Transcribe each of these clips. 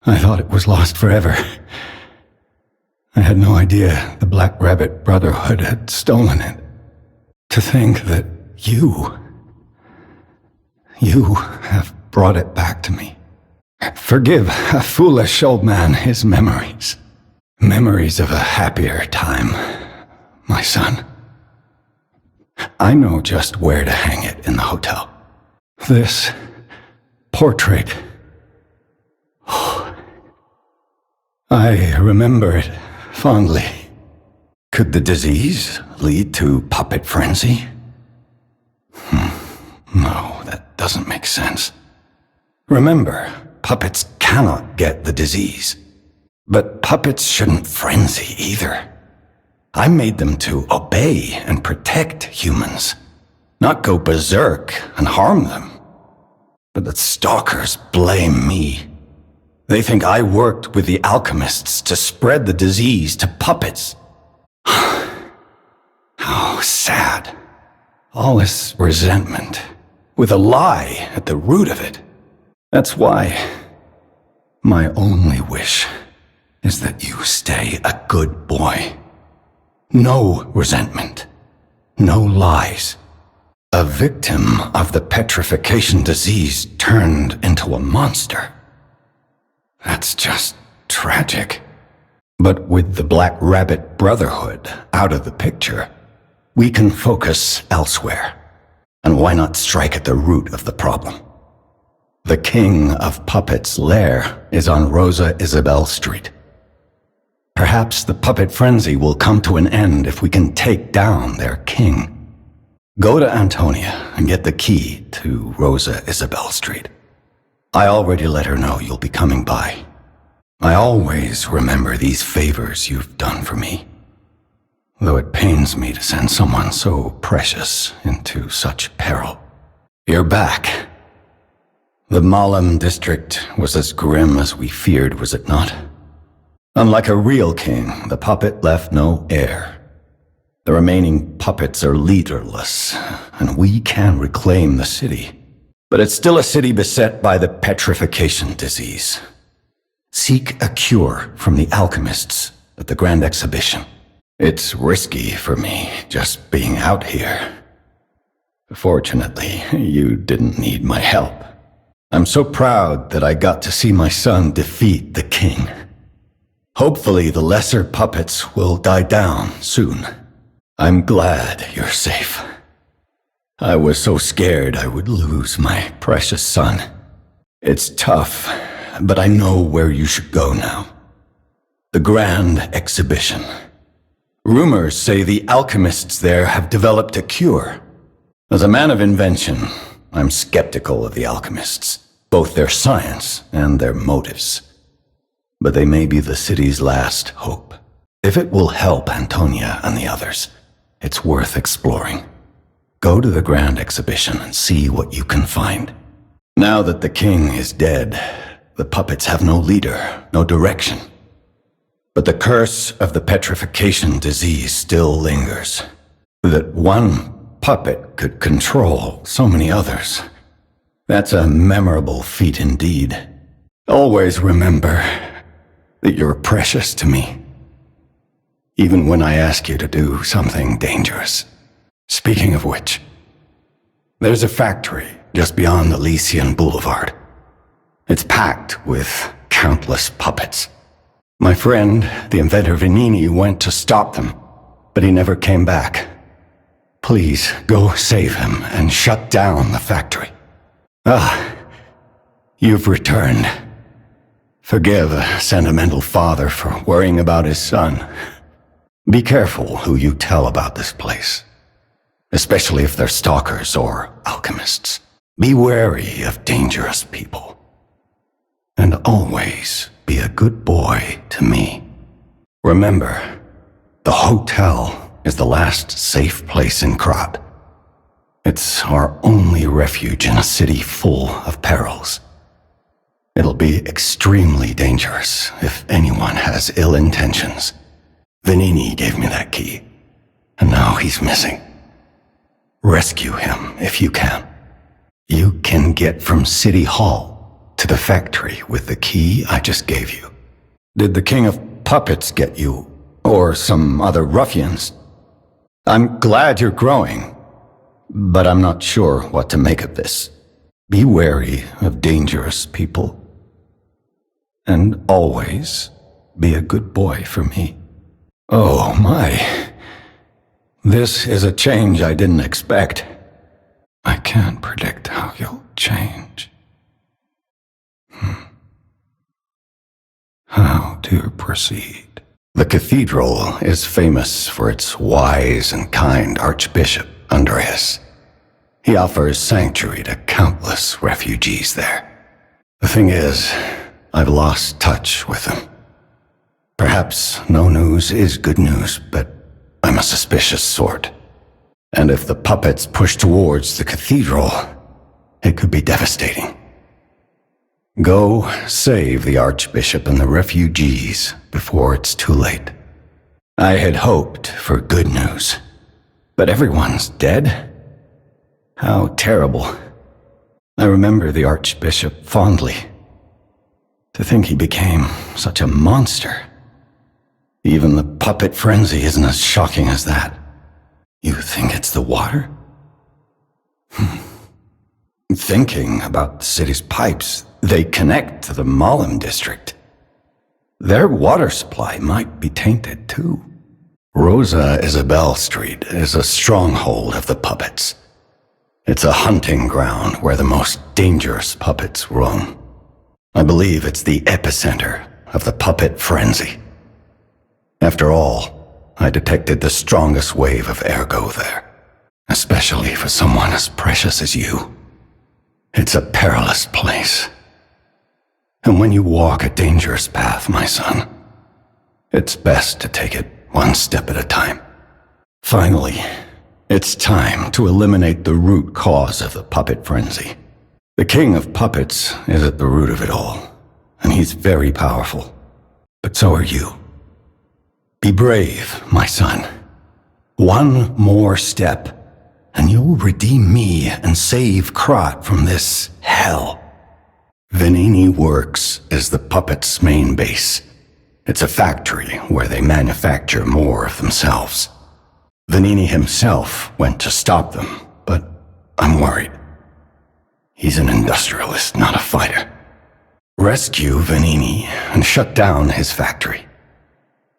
I thought it was lost forever. I had no idea the Black Rabbit Brotherhood had stolen it. To think that you have brought it back to me. Forgive a foolish old man his memories. Memories of a happier time, my son. I know just where to hang it in the hotel. This portrait. I remember it fondly. Could the disease lead to puppet frenzy? No, that doesn't make sense. Remember, puppets cannot get the disease. But puppets shouldn't frenzy either. I made them to obey and protect humans, not go berserk and harm them. But the stalkers blame me. They think I worked with the alchemists to spread the disease to puppets. How sad. All this resentment, with a lie at the root of it. That's why my only wish is that you stay a good boy. No resentment. No lies. A victim of the petrification disease turned into a monster. That's just tragic. But with the Black Rabbit Brotherhood out of the picture, we can focus elsewhere. And why not strike at the root of the problem? The King of Puppets' lair is on Rosa Isabel Street. Perhaps the puppet frenzy will come to an end if we can take down their king. Go to Antonia and get the key to Rosa Isabel Street. I already let her know you'll be coming by. I always remember these favors you've done for me, though it pains me to send someone so precious into such peril. You're back. The Malum district was as grim as we feared, was it not? Unlike a real king, the puppet left no heir. The remaining puppets are leaderless, and we can reclaim the city. But it's still a city beset by the petrification disease. Seek a cure from the alchemists at the Grand Exhibition. It's risky for me, just being out here. Fortunately, you didn't need my help. I'm so proud that I got to see my son defeat the king. Hopefully the lesser puppets will die down soon. I'm glad you're safe. I was so scared I would lose my precious son. It's tough, but I know where you should go now. The Grand Exhibition. Rumors say the alchemists there have developed a cure. As a man of invention, I'm skeptical of the alchemists, both their science and their motives. But they may be the city's last hope. If it will help Antonia and the others, it's worth exploring. Go to the Grand Exhibition and see what you can find. Now that the king is dead, the puppets have no leader, no direction. But the curse of the petrification disease still lingers. That one puppet could control so many others. That's a memorable feat indeed. Always remember that you're precious to me, even when I ask you to do something dangerous. Speaking of which, there's a factory just beyond Elysian Boulevard. It's packed with countless puppets. My friend, the inventor Vanini, went to stop them, but he never came back. Please, go save him and shut down the factory. You've returned. Forgive a sentimental father for worrying about his son. Be careful who you tell about this place, especially if they're stalkers or alchemists. Be wary of dangerous people. And always be a good boy to me. Remember, the hotel is the last safe place in Krat. It's our only refuge in a city full of perils. It'll be extremely dangerous if anyone has ill intentions. Vanini gave me that key, and now he's missing. Rescue him if you can. You can get from City Hall to the factory with the key I just gave you? Did the King of Puppets get you, or some other ruffians? I'm glad you're growing, but I'm not sure what to make of this. Be wary of dangerous people. And always be a good boy for me. Oh my. This is a change I didn't expect. I can't predict how you'll change. How to proceed? The cathedral is famous for its wise and kind Archbishop Andreas. He offers sanctuary to countless refugees there. The thing is, I've lost touch with him. Perhaps no news is good news, but I'm a suspicious sort. And if the puppets push towards the cathedral, it could be devastating. Go save the Archbishop and the refugees before it's too late. I had hoped for good news, but everyone's dead? How terrible. I remember the Archbishop fondly. To think he became such a monster. Even the puppet frenzy isn't as shocking as that. You think it's the water? Thinking about the city's pipes, they connect to the Malum district. Their water supply might be tainted too. Rosa Isabel Street is a stronghold of the puppets. It's a hunting ground where the most dangerous puppets roam. I believe it's the epicenter of the puppet frenzy. After all, I detected the strongest wave of ergo there, especially for someone as precious as you. It's a perilous place. And when you walk a dangerous path, my son, it's best to take it one step at a time. Finally, it's time to eliminate the root cause of the puppet frenzy. The King of Puppets is at the root of it all, and he's very powerful. But so are you. Be brave, my son. One more step, and you'll redeem me and save Krat from this hell. Venini Works is the puppets' main base. It's a factory where they manufacture more of themselves. Venini himself went to stop them, but I'm worried. He's an industrialist, not a fighter. Rescue Venini and shut down his factory.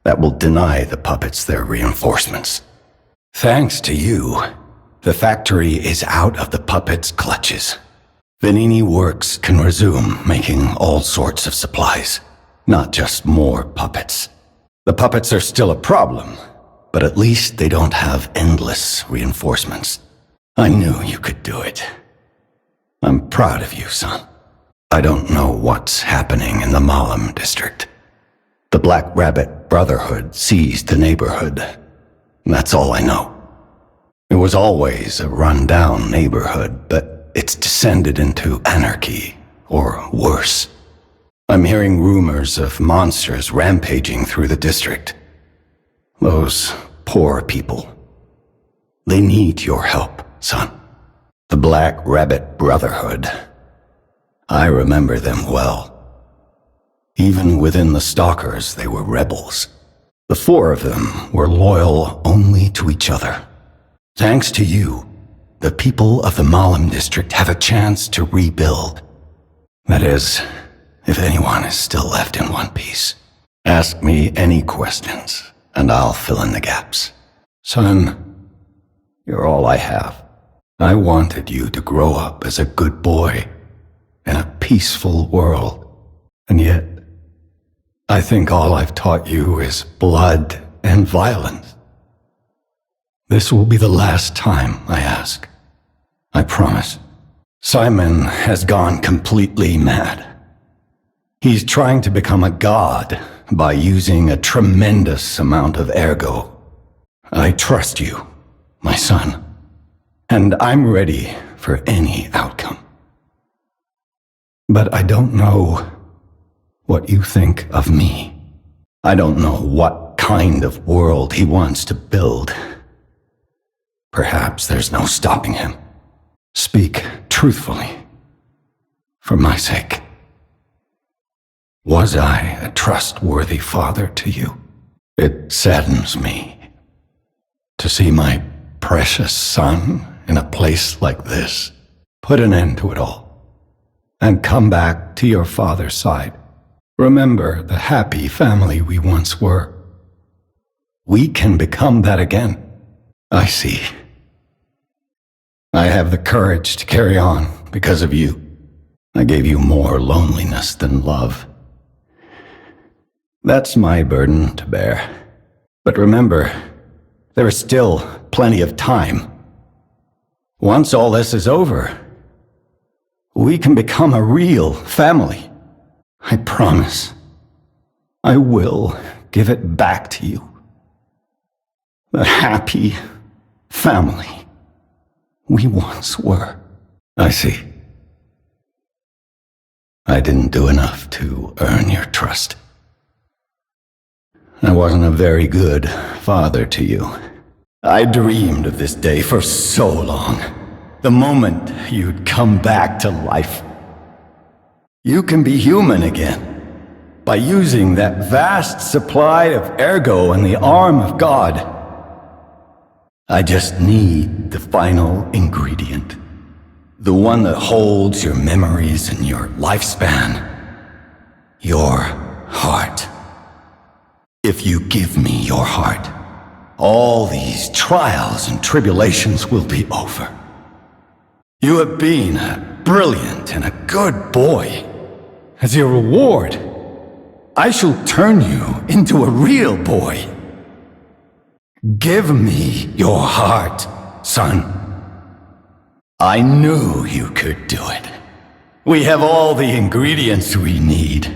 That will deny the puppets their reinforcements. Thanks to you, the factory is out of the puppets' clutches. Venini Works can resume making all sorts of supplies, not just more puppets. The puppets are still a problem, but at least they don't have endless reinforcements. I knew you could do it. I'm proud of you, son. I don't know what's happening in the Malum district. The Black Rabbit Brotherhood seized the neighborhood. That's all I know. It was always a run-down neighborhood, but it's descended into anarchy, or worse. I'm hearing rumors of monsters rampaging through the district. Those poor people. They need your help, son. The Black Rabbit Brotherhood. I remember them well. Even within the Stalkers, they were rebels. The four of them were loyal only to each other. Thanks to you, the people of the Malum district have a chance to rebuild. That is, if anyone is still left in one piece. Ask me any questions, and I'll fill in the gaps. Son, you're all I have. I wanted you to grow up as a good boy in a peaceful world, and yet, I think all I've taught you is blood and violence. This will be the last time I ask. I promise. Simon has gone completely mad. He's trying to become a god by using a tremendous amount of ergo. I trust you, my son, and I'm ready for any outcome. But I don't know what you think of me. I don't know what kind of world he wants to build. Perhaps there's no stopping him. Speak truthfully, for my sake. Was I a trustworthy father to you? It saddens me to see my precious son in a place like this. Put an end to it all, and come back to your father's side. Remember the happy family we once were. We can become that again. I see. I have the courage to carry on because of you. I gave you more loneliness than love. That's my burden to bear. But remember, there is still plenty of time. Once all this is over, we can become a real family. I promise. I will give it back to you. The happy family we once were. I see. I didn't do enough to earn your trust. I wasn't a very good father to you. I dreamed of this day for so long. The moment you'd come back to life. You can be human again by using that vast supply of ergo in the arm of God. I just need the final ingredient. The one that holds your memories and your lifespan. Your heart. If you give me your heart, all these trials and tribulations will be over. You have been a brilliant and a good boy. As your reward, I shall turn you into a real boy. Give me your heart, son. I knew you could do it. We have all the ingredients we need.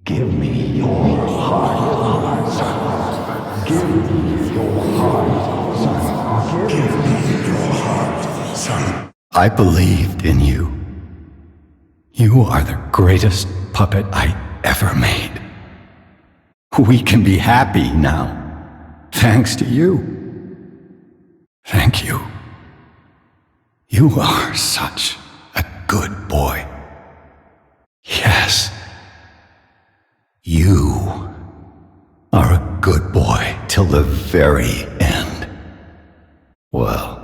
Give me your heart, son. Give me your heart, son. Give me your heart, son. I believed in you. You are the greatest puppet I ever made. We can be happy now, thanks to you. Thank you. You are such a good boy. Yes. You are a good boy till the very end. Well,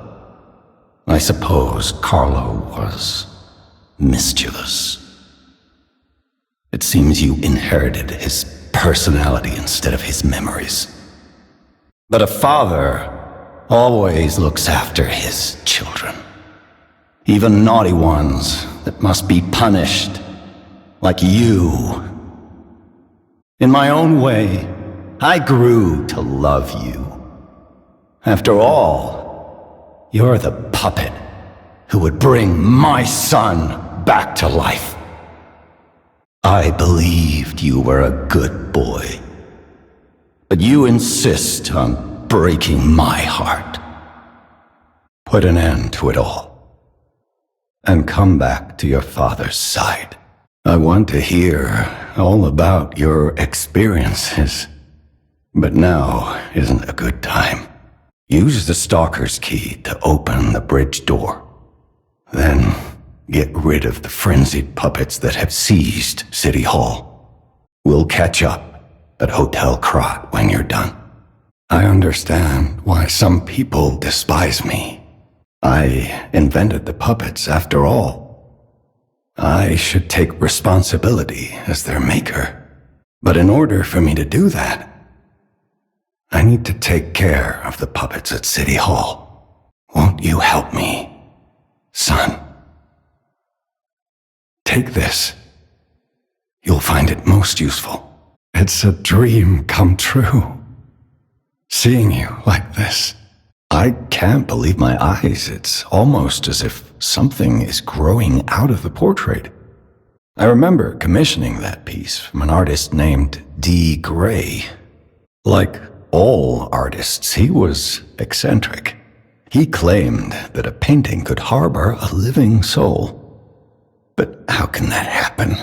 I suppose Carlo was mischievous. It seems you inherited his personality instead of his memories. But a father always looks after his children, even naughty ones that must be punished, like you. In my own way, I grew to love you. After all, you're the puppet who would bring my son back to life. I believed you were a good boy, but you insist on breaking my heart. Put an end to it all, and come back to your father's side. I want to hear all about your experiences, but now isn't a good time. Use the stalker's key to open the bridge door. Then get rid of the frenzied puppets that have seized City Hall. We'll catch up at Hotel Krat when you're done. I understand why some people despise me. I invented the puppets after all. I should take responsibility as their maker. But in order for me to do that, I need to take care of the puppets at City Hall. Won't you help me, son? Take this. You'll find it most useful. It's a dream come true. Seeing you like this. I can't believe my eyes. It's almost as if something is growing out of the portrait. I remember commissioning that piece from an artist named D. Gray. Like all artists, he was eccentric. He claimed that a painting could harbor a living soul. But how can that happen?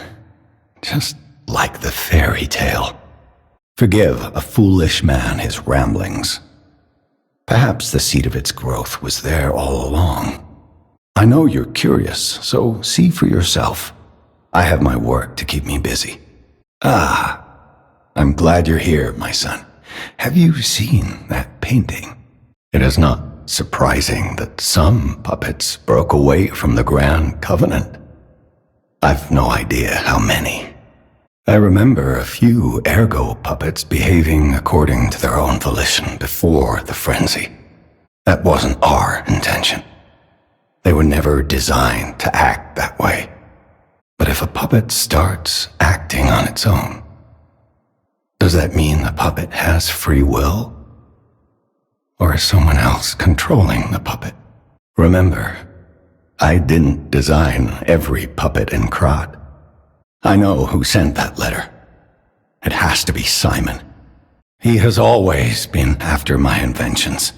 Just like the fairy tale. Forgive a foolish man his ramblings. Perhaps the seed of its growth was there all along. I know you're curious, so see for yourself. I have my work to keep me busy. Ah, I'm glad you're here, my son. Have you seen that painting? It is not surprising that some puppets broke away from the Grand Covenant. I've no idea how many. I remember a few ergo puppets behaving according to their own volition before the frenzy. That wasn't our intention. They were never designed to act that way. But if a puppet starts acting on its own, does that mean the puppet has free will? Or is someone else controlling the puppet? Remember, I didn't design every puppet in Krat. I know who sent that letter. It has to be Simon. He has always been after my inventions.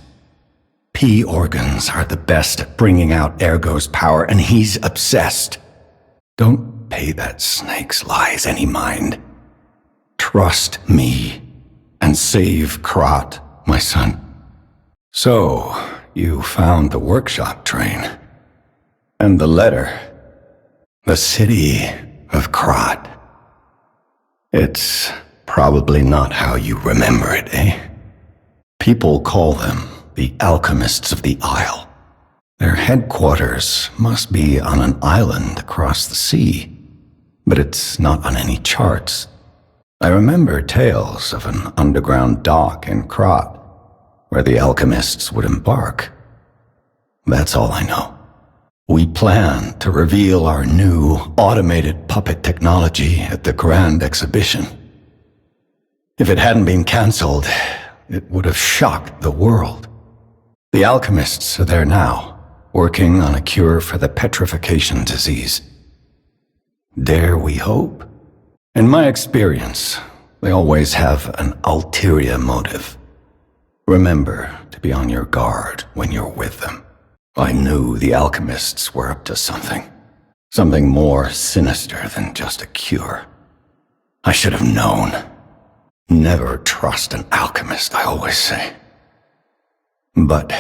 P organs are the best at bringing out Ergo's power, and he's obsessed. Don't pay that snake's lies any mind. Trust me and save Krat, my son. So, you found the workshop train. And the letter. The city of Krat. It's probably not how you remember it, eh? People call them the alchemists of the Isle. Their headquarters must be on an island across the sea, but it's not on any charts. I remember tales of an underground dock in Krat, where the alchemists would embark. That's all I know. We plan to reveal our new automated puppet technology at the Grand Exhibition. If it hadn't been cancelled, it would have shocked the world. The alchemists are there now, working on a cure for the petrification disease. Dare we hope? In my experience, they always have an ulterior motive. Remember to be on your guard when you're with them. I knew the alchemists were up to something. Something more sinister than just a cure. I should have known. Never trust an alchemist, I always say. But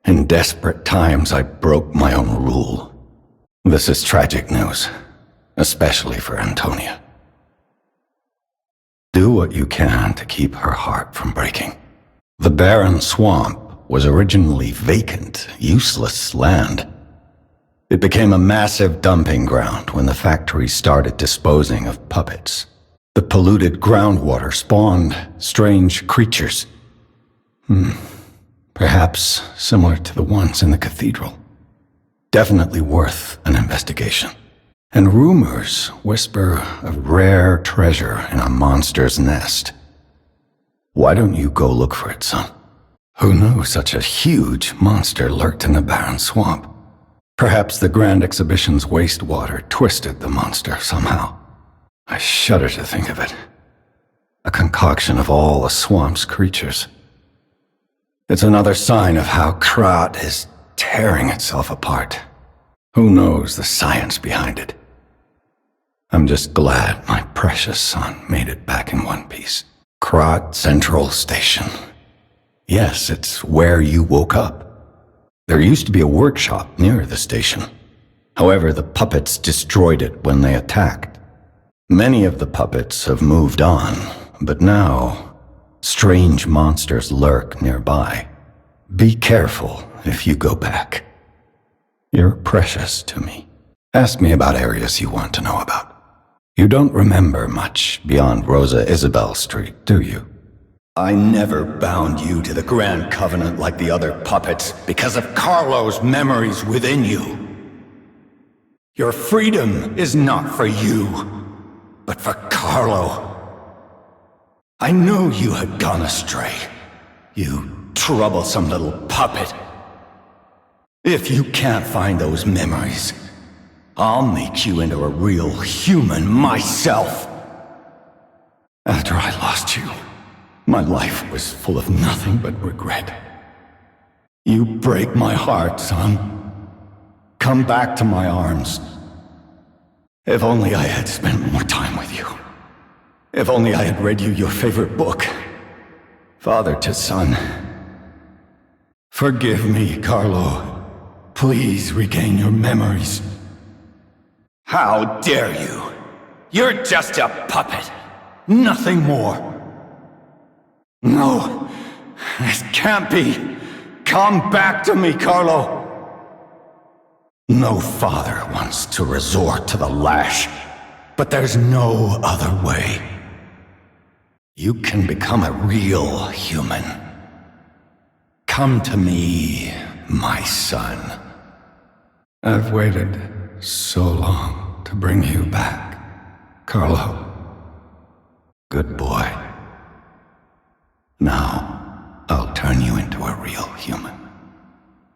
in desperate times, I broke my own rule. This is tragic news, especially for Antonia. Do what you can to keep her heart from breaking. The barren swamp was originally vacant, useless land. It became a massive dumping ground when the factory started disposing of puppets. The polluted groundwater spawned strange creatures. Perhaps similar to the ones in the cathedral. Definitely worth an investigation. And rumors whisper of rare treasure in a monster's nest. Why don't you go look for it, son? Who knew such a huge monster lurked in the barren swamp? Perhaps the Grand Exhibition's wastewater twisted the monster somehow. I shudder to think of it. A concoction of all the swamp's creatures. It's another sign of how Krat is tearing itself apart. Who knows the science behind it? I'm just glad my precious son made it back in one piece. Krat Central Station. Yes, it's where you woke up. There used to be a workshop near the station. However, the puppets destroyed it when they attacked. Many of the puppets have moved on, but now, strange monsters lurk nearby. Be careful if you go back. You're precious to me. Ask me about areas you want to know about. You don't remember much beyond Rosa Isabel Street, do you? I never bound you to the Grand Covenant like the other puppets because of Carlo's memories within you. Your freedom is not for you, but for Carlo. I knew you had gone astray, you troublesome little puppet. If you can't find those memories, I'll make you into a real human myself. After I lost you, my life was full of nothing but regret. You break my heart, son. Come back to my arms. If only I had spent more time with you. If only I had read you your favorite book. Father to son. Forgive me, Carlo. Please regain your memories. How dare you? You're just a puppet. Nothing more. No, this can't be. Come back to me, Carlo. No father wants to resort to the lash, but there's no other way. You can become a real human. Come to me, my son. I've waited so long to bring you back, Carlo. Good boy. Now, I'll turn you into a real human.